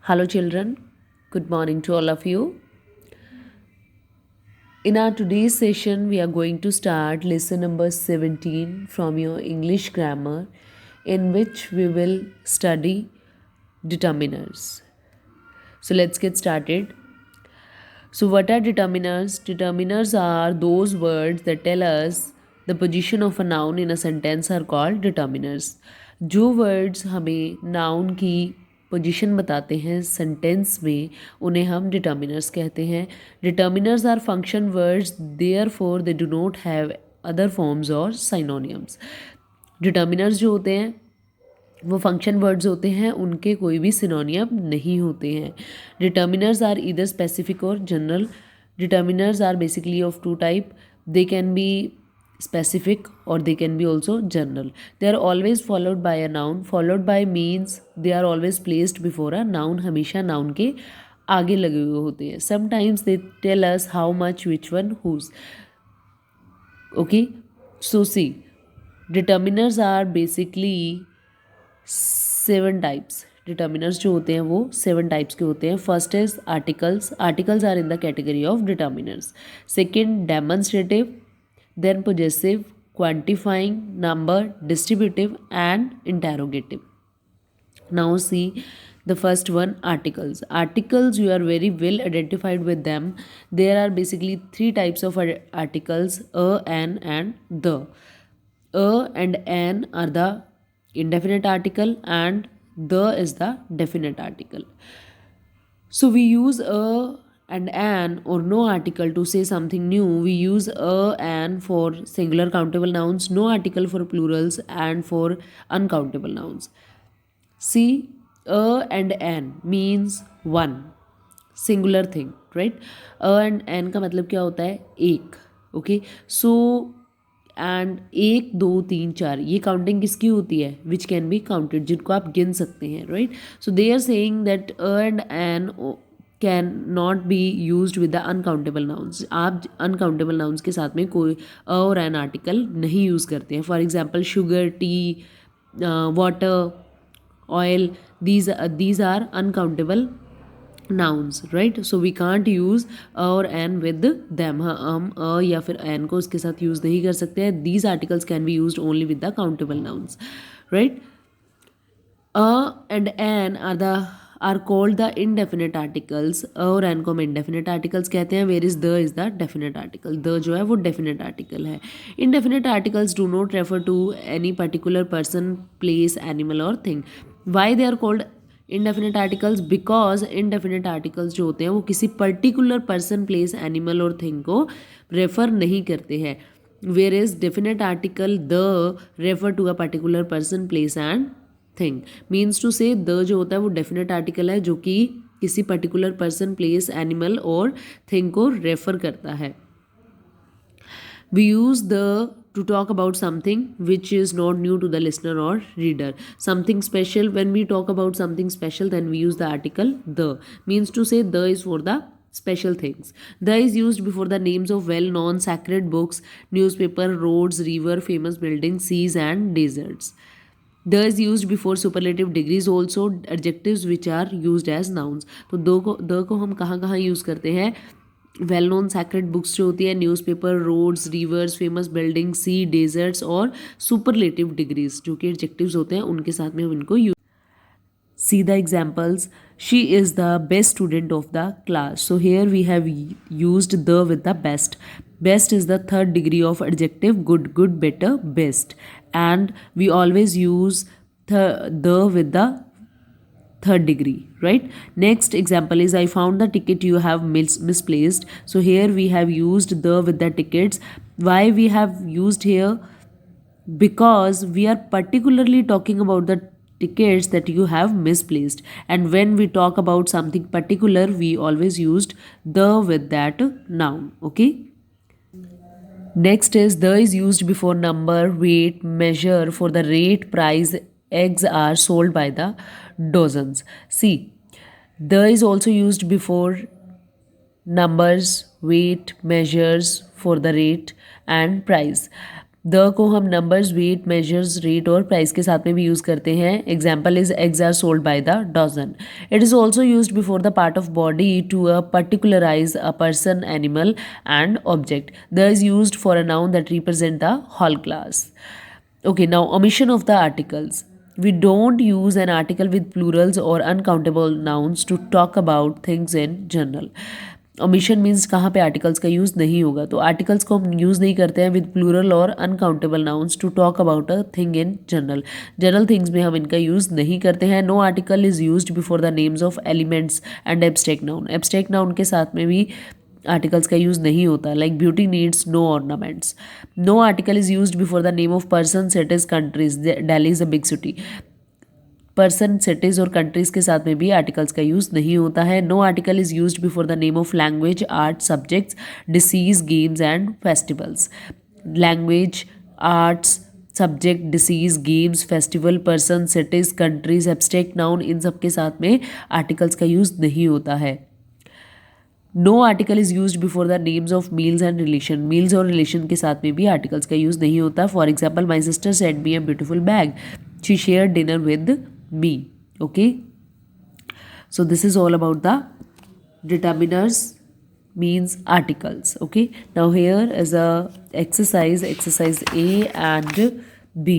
Hello, children. Good morning to all of you. In our today's session, we are going to start lesson number 17 from your English grammar, in which we will study determiners. So, let's get started. So, what are determiners? Determiners are those words that tell us the position of a noun in a sentence are called determiners. जो words हमें noun की position बताते हैं sentence में उन्हें हम determiners कहते हैं. Determiners are function words therefore they do not have other forms और साइनोनियम्स. डिटर्मिनर्स जो होते हैं वो फंक्शन वर्ड्स होते हैं, उनके कोई भी सिनोनियम नहीं होते हैं. डिटर्मिनर्स आर ईदर स्पेसिफिक और general. Determiners are basically of two type. They can be specific or they can be also general. They are always followed by a noun. Followed by means they are always placed before a noun. हमेशा noun के आगे लगे हुए होते हैं. Sometimes they tell us how much, which one, whose. Okay, so see, determiners are basically 7 types. Determiners जो होते हैं वो 7 टाइप्स के होते हैं. First is articles. Articles are in the category of determiners. Second demonstrative, then possessive, quantifying, number, distributive and interrogative. Now see the first one, articles. Articles, you are very well identified with them. There are basically 3 types of articles: a, an and the. A and an are the indefinite article and the is the definite article. So we use a and an or no article to say something new. We use a and for singular countable nouns, no article for plurals and for uncountable nouns. See, a and an means one singular thing, right? A and an का मतलब क्या होता है? एक. Okay, so and 1 2 3 4 ये counting किसकी होती है? विच कैन बी काउंटेड, जिनको आप गिन सकते हैं, right? So they are saying that a and an can not be use with the uncountable nouns. आप अनकाउंटेबल नाउन्स के साथ में कोई अ और एन आर्टिकल नहीं यूज़ करते हैं. For example sugar, T, water, oil, these are uncountable nouns, right? So we can't use a और an with them. हम a या फिर an को उसके साथ यूज़ नहीं कर सकते हैं. These articles can be used only with the countable nouns, right? A and an are called the indefinite articles. a और an को हम indefinite articles कहते हैं. Whereas the is the definite article. the जो है वो definite article है. Indefinite articles do not refer to any particular person, place, animal or thing. Why they are called indefinite articles? Because indefinite articles जो होते हैं वो किसी particular person, place, animal और thing को refer नहीं करते हैं. Whereas definite article the refer to a particular person, place and thing. Means to say the जो होता है वो डेफिनेट आर्टिकल है जो कि किसी पर्टिकुलर पर्सन, प्लेस, एनिमल और थिंग को रेफर करता है. We use the to talk about something which is not new to the listener or reader. Something special, when we talk about something special, then we use the article the. Means to say the is for the special things. The is used before the names of well known sacred books, newspaper, roads, river, famous buildings, seas and deserts. The is used before superlative degrees also, adjectives which are used as nouns. तो the को हम कहाँ कहाँ use करते हैं? Well known sacred books जो होती है, newspaper, roads, rivers, famous building, sea, deserts और सुपरलेटिव डिग्रीज जो कि एडजेक्टिव्स होते हैं उनके साथ में हम इनको use. See the examples. She is the best student of the class. So here we have used the with the best. Best is the third degree of adjective. Good, good, better, best. And we always use the with the third degree, right? Next example is I found the ticket you have misplaced. So here we have used the with the tickets. Why we have used here? Because we are particularly talking about the tickets that you have misplaced, and when we talk about something particular we always used the with that noun. Okay, next is the is used before number, weight, measure. For the rate, price, eggs are sold by the dozens. See, the is also used before numbers, weight, measures, for the rate and price. The को हम numbers, weight, measures, rate और price के साथ में भी use करते हैं. Example is eggs are sold by the dozen. It is also use before the part of body to particularize a person, animal and object. The is used for a noun that represent the whole class. Okay, now omission of the articles. We don't use an article with plurals or uncountable nouns to talk about things in general. Omission means कहाँ पे articles का use नहीं होगा. तो articles को हम use नहीं करते हैं विद प्लूरल और uncountable nouns to talk about a thing in general. General things में हम इनका यूज़ नहीं करते हैं. No article is used before the names of elements and abstract noun. Abstract noun के साथ में भी आर्टिकल्स का यूज़ नहीं होता. Like beauty needs no ornaments. No article is used before the name of person, cities, countries. Delhi is a big city. Person, cities और countries के साथ में भी आर्टिकल्स का यूज़ नहीं होता है. No article is used before the name of language, art, subjects, disease, games and festivals. Language, arts, subject, disease, games, festival, person, cities, countries, abstract noun, इन सब के साथ में आर्टिकल्स का यूज़ नहीं होता है. No article is use before the names of meals and relation. Meals और रिलेशन के साथ में भी आर्टिकल्स का यूज़ नहीं होता. For example, my sister send me a beautiful bag. She share dinner with me. Okay, so this is all about the determiners means articles. Okay, now here is a exercise A and B.